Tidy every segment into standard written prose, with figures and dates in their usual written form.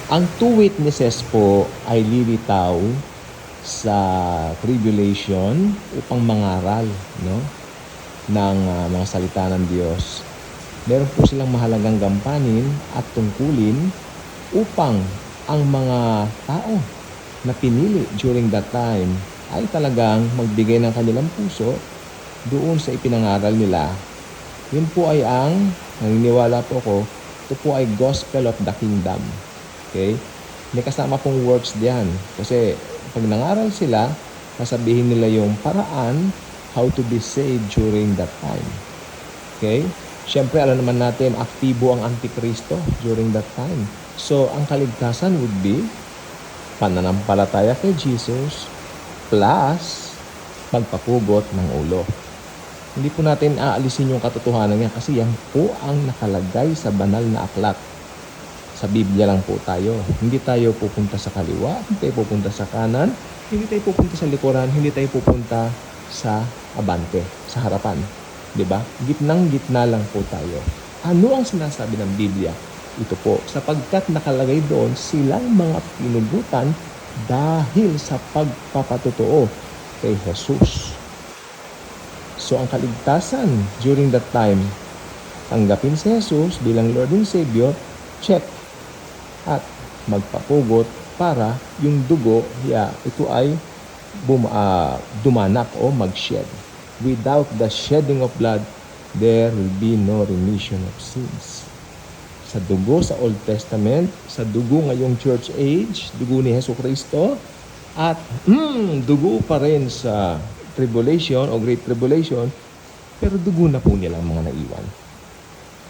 Ang two witnesses po ay lilitaw sa tribulation upang mangaral, no, ng mga salita ng Diyos. Meron po silang mahalagang gampanin at tungkulin upang ang mga tao na pinili during that time ay talagang magbigay ng kanilang puso doon sa ipinangaral nila. Yun po ay naniniwala po ko, ito po ay gospel of the kingdom. Okay? May kasama pong works diyan. Kasi pag nangaral sila, sasabihin nila yung paraan how to be saved during that time. Okay? Siyempre, alam naman natin, aktibo ang Antikristo during that time. So, ang kaligtasan would be pananampalataya kay Jesus plus magpapugot ng ulo. Hindi po natin aalisin yung katotohanan niya kasi yan po ang nakalagay sa banal na aklat. Sa Biblia lang po tayo. Hindi tayo pupunta sa kaliwa, hindi tayo pupunta sa kanan, hindi tayo pupunta sa likuran, hindi tayo pupunta sa abante, sa harapan. Diba? Gitnang-gitna lang po tayo. Ano ang sinasabi ng Biblia? Ito po, sapagkat nakalagay doon silang mga pinugutan dahil sa pagpapatotoo kay Jesus. So, ang kaligtasan during that time, tanggapin si Jesus bilang Lord and Savior, check. At magpapugot para yung dugo, ito ay dumanak o mag-shed. Without the shedding of blood, there will be no remission of sins. Sa dugo sa Old Testament, sa dugo ngayong church age, dugo ni Jesucristo, at dugo pa rin sa tribulation o great tribulation, pero dugo na po nilang mga naiwan.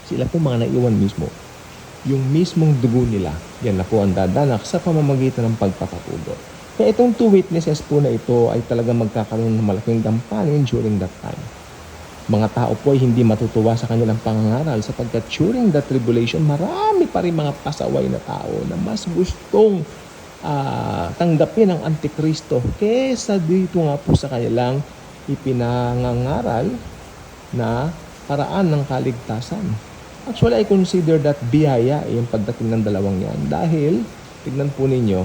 Sila po mga naiwan mismo. Yung mismong dugo nila, yan na po ang dadanak sa pamamagitan ng pagpapapugot. Kaya itong two witnesses po na ito ay talagang magkakaroon ng malaking gampanin during that time. Mga tao po ay hindi matutuwa sa kanilang pangangaral sapagkat during the tribulation, marami pa rin mga pasaway na tao na mas gustong tanggapin ang Antikristo kesa dito nga po sa kanilang ipinangangaral na paraan ng kaligtasan. Actually, I consider that biyaya yung pagdating ng dalawang yan. Dahil, tignan po ninyo,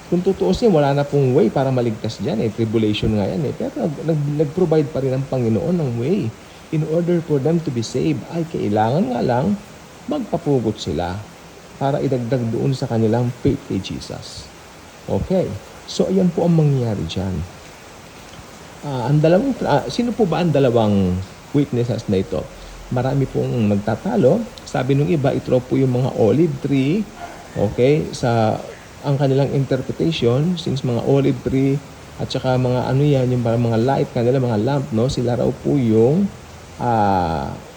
kung tutuusin, wala na pong way para maligtas dyan. Tribulation nga yan. Pero nag-provide pa rin ang Panginoon ng way. In order for them to be saved, ay kailangan nga lang magpapugot sila para idagdag doon sa kanilang faith kay Jesus. Okay. So, ayan po ang mangyayari dyan. Sino po ba ang dalawang witnesses na ito? Marami pong magtatalo. Sabi nung iba, ito po yung mga olive tree. Okay? Ang kanilang interpretation, since mga olive tree at saka mga yung mga light, kanila mga lamp, no? Sila raw po yung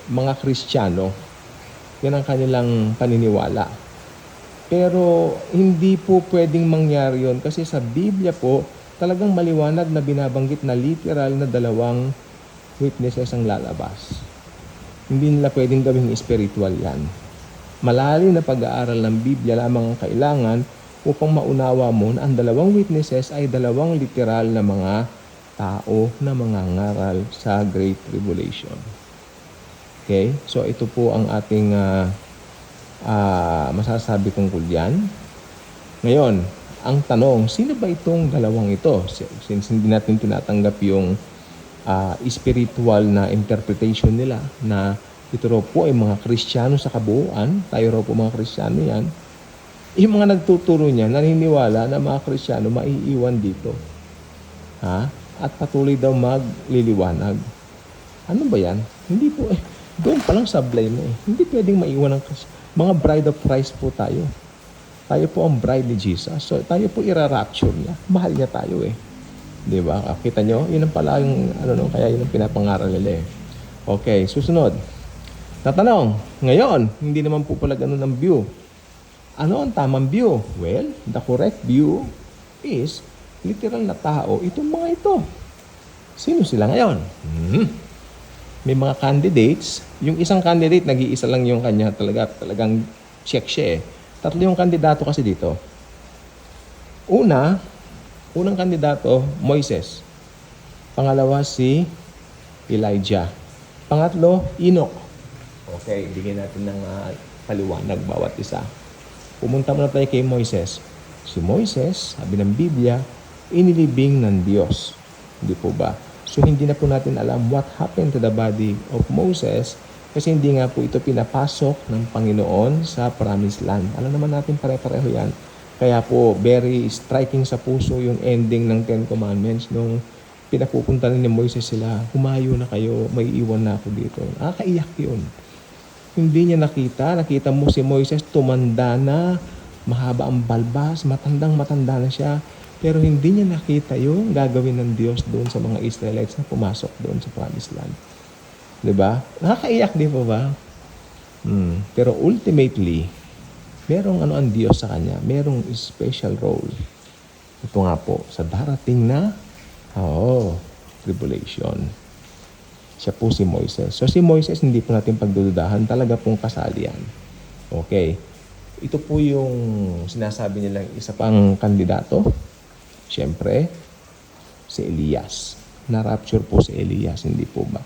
mga Kristiyano. Yan ang kanilang paniniwala. Pero hindi po pwedeng mangyari yun kasi sa Biblia po, talagang maliwanag na binabanggit na literal na dalawang witnesses ang lalabas. Hindi nila pwedeng gawing spiritual yan. Malalim na pag-aaral ng Biblia lamang ang kailangan upang maunawa mo na ang dalawang witnesses ay dalawang literal na mga tao na mangangaral sa Great Tribulation. Okay? So ito po ang ating masasabi tungkol yan. Ngayon, ang tanong, sino ba itong dalawang ito? Since hindi natin tinatanggap yung spiritual na interpretation nila na ito raw po ay mga Kristiyano sa kabuuan, tayo raw po mga Kristiyano yan, yung mga nagtuturo niya, naniniwala na mga Kristiyano maiiwan dito. At patuloy daw magliliwanag. Ano ba yan? Hindi po doon pa lang sablay mo Hindi pwedeng maiwan ng mga bride of Christ po tayo. Tayo po ang bride ni Jesus. So tayo po ira-rapture niya. Mahal niya tayo Di ba? Kita nyo? Yun ang pala yung, kaya yun ang pinapangaral nila Okay, susunod. Tatanong, ngayon, hindi naman po pala ganun ang view. Ano ang tamang view? Well, the correct view is literal na tao, itong mga ito. Sino sila ngayon? May mga candidates. Yung isang candidate, nag-iisa lang yung kanya talagang check siya Tatlo yung kandidato kasi dito. Unang kandidato, Moises. Pangalawa, si Elijah. Pangatlo, Enoch. Okay, bigyan natin ng paliwanag bawat isa. Pumunta muna tayo kay Moises. Si Moises, sabi ng Biblia, inilibing ng Diyos. Hindi po ba? So hindi na po natin alam what happened to the body of Moses kasi hindi nga po ito pinapasok ng Panginoon sa Promised Land. Alam naman natin pare-pareho yan. Kaya po very striking sa puso yung ending ng Ten Commandments nung pinapupunta ni Moises sila, humayo na kayo, may iwan na ako dito. Nakakaiyak yun. Hindi niya nakita mo si Moises tumanda na, mahaba ang balbas, matandang-matanda na siya, pero hindi niya nakita yung gagawin ng Diyos doon sa mga Israelites na pumasok doon sa Promised Land. Diba? Nakakaiyak, di po ba? Pero ultimately, merong ang Diyos sa kanya, merong special role. Ito nga po, sa darating na tribulation. Siya po si Moises. So si Moises, hindi po natin pagdududahan, talaga pong kasali yan. Okay. Ito po yung sinasabi nilang isa pang kandidato. Siyempre, si Elias. Na-rapture po si Elias, hindi po ba?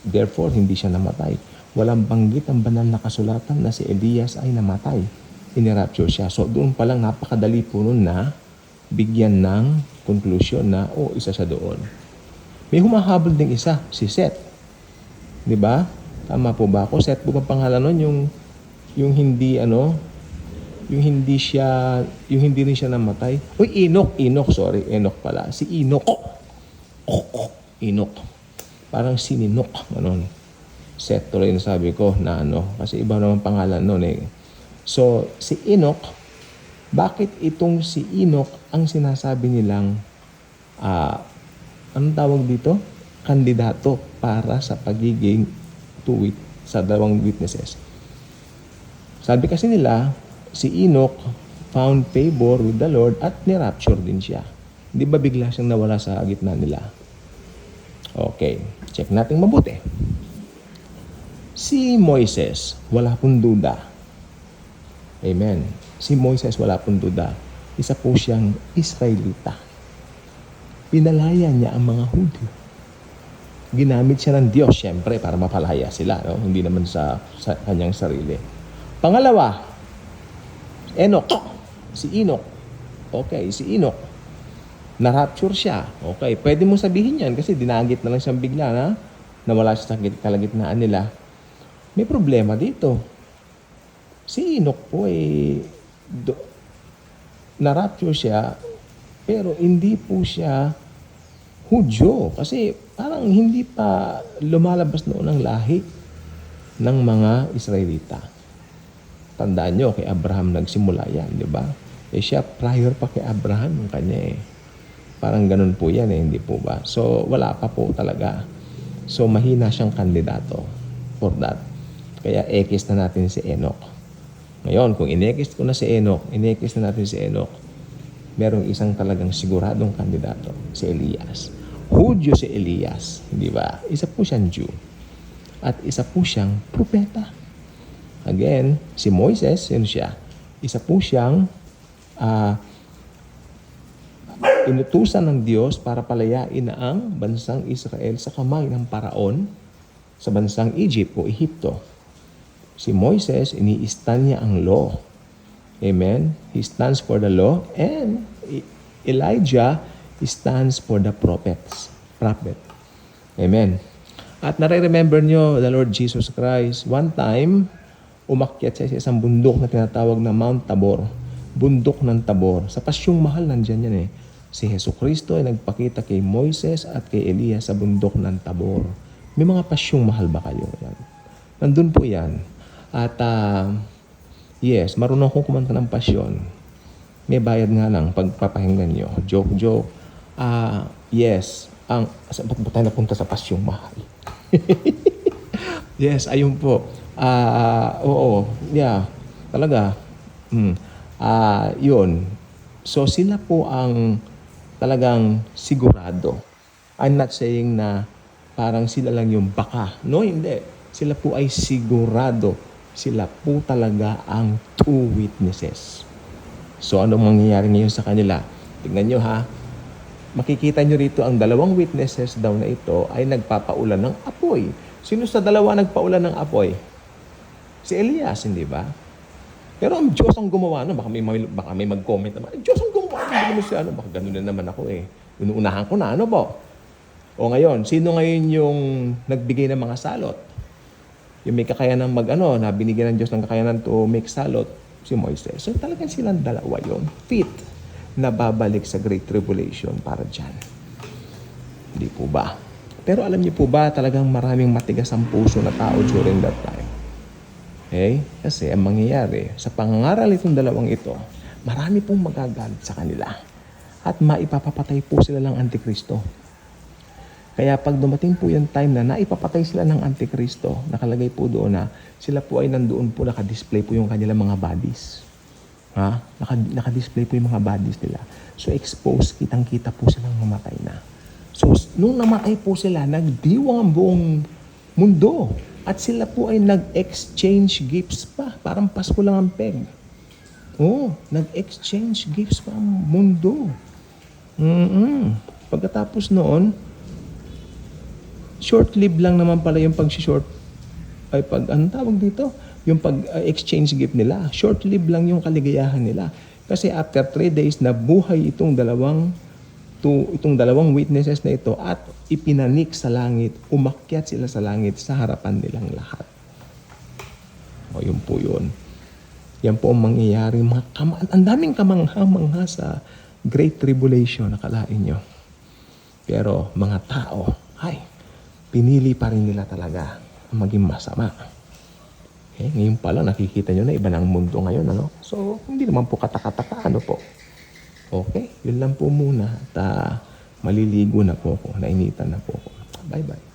Therefore, hindi siya namatay. Walang banggit ang banal na kasulatan na si Elias ay namatay. Inirapture siya. So doon pa lang napakadali po nun na bigyan ng conclusion na isa siya doon. May humahabol ding isa, si Seth. 'Di ba? Tama po ba ako? Seth po ba pangalan nun? Yung hindi yung hindi rin siya namatay. Enoch, sorry. Enoch pala. Si Enoch. Enoch. Parang sininok. Seth tuloy na sabi ko na kasi iba naman pangalan nun eh. So, si Enoch, bakit itong si Enoch ang sinasabi nilang anong tawag dito? Kandidato para sa pagiging sa dalawang witnesses. Sabi kasi nila, si Enoch found favor with the Lord at nirapture din siya. Hindi ba bigla siyang nawala sa gitna nila? Okay, check natin mabuti. Si Moises, wala pong duda. Amen. Si Moises, wala pong duda. Isa po siyang Israelita. Pinalaya niya ang mga Hudyo. Ginamit siya ng Diyos, syempre, para mapalaya sila. Hindi naman sa kanyang sarili. Pangalawa, Enoch. Si Enoch. Okay, si Enoch. Na-rapture siya. Okay, pwede mo sabihin yan kasi dinagit na lang siyang bigla na nawala siya sa kalagitnaan nila. May problema dito. Si Enoch po na-rapture siya pero hindi po siya Hudyo kasi parang hindi pa lumalabas noon ang lahi ng mga Israelita. Tandaan nyo, kay Abraham nagsimula yan, di ba? Siya prior pa kay Abraham yung kanya Parang ganun po yan hindi po ba? So, wala pa po talaga. So, mahina siyang kandidato for that. Kaya, ekis na natin si Enoch. Ngayon, kung inekis ko na si Enoch, inekis na natin si Enoch, merong isang talagang siguradong kandidato, si Elias. Hudyo si Elias, di ba? Isa po siyang Jew. At isa po siyang propeta. Again, si Moises, yun siya. Isa po siyang inutusan ng Diyos para palayain na ang bansang Israel sa kamay ng paraon sa bansang Egypt o Ehipto. Si Moises, ini-stand niya ang law. Amen? He stands for the law. And Elijah stands for the prophet. Amen? At nare-remember nyo the Lord Jesus Christ. One time, umakyat siya sa isang bundok na tinatawag na Mount Tabor. Bundok ng Tabor. Sa Pasyong Mahal, nandyan yan Si Jesucristo ay nagpakita kay Moises at kay Elias sa bundok ng Tabor. May mga pasyong mahal ba kayo? Yan. Nandun po yan. At yes, marunong kong kumanta ng pasyon. May bayad nga lang pagpapahinggan nyo. Joke. Yes, ba't ba tayo napunta sa pasyong mahal? Yes, ayun po. Oo, yeah, talaga. Yun. So sila po ang talagang sigurado. I'm not saying na parang sila lang yung baka. No, hindi. Sila po ay sigurado. Sila po talaga ang two witnesses. So, anong mangyayari ngayon sa kanila? Tignan nyo ha. Makikita nyo rito ang dalawang witnesses daw na ito ay nagpapaulan ng apoy. Sino sa dalawa nagpaulan ng apoy? Si Elias, hindi ba? Pero ang Diyos ang gumawa, no? Baka may mag-comment naman, Diyos ang gumawa, hindi naman siya, ano? Baka ganun na naman ako eh. Inuunahan ko na, ano po? O ngayon, sino ngayon yung nagbigay ng mga salot? Yung may kakayanan na binigyan ng Diyos ng kakayanan to make salot, si Moises. So talagang silang dalawa yon, fit na babalik sa Great Tribulation para dyan. Hindi po ba? Pero alam niyo po ba, talagang maraming matigas ang puso na tao during that time. Okay? Kasi ang mangyayari, sa pangangaral itong dalawang ito, marami pong magagalit sa kanila. At maipapapatay po sila ng Antikristo. Kaya pag dumating po yung time na naipapatay sila ng Antikristo, nakalagay po doon na sila po ay nandoon po, nakadisplay po yung kanilang mga bodies. Ha? Nakadisplay po yung mga bodies nila. So exposed, kitang-kita po silang mamatay na. So nung namatay po sila, nagdiwang ang buong mundo. At sila po ay nag-exchange gifts pa. Parang Pasko lang ang peg. Nag-exchange gifts pa ang mundo. Pagkatapos noon, short-lived lang naman pala yung anong tawag dito? Yung pag-exchange gift nila. Short-lived lang yung kaligayahan nila. Kasi after 3 days, nabuhay itong dalawang witnesses na ito at ipinanik sa langit, umakyat sila sa langit sa harapan nilang lahat. Yun po yun. Yan po ang mangyayari. Ang daming kamangha-mangha sa Great Tribulation, nakalain nyo. Pero mga tao, pinili pa rin nila talaga ang maging masama. Okay? Ngayon pala, nakikita nyo na iba ng mundo ngayon. Ano? So, hindi naman po katakataka. Ano po? Okay, yun lang po muna at maliligo na po ako, nainitan na po ako. Bye-bye.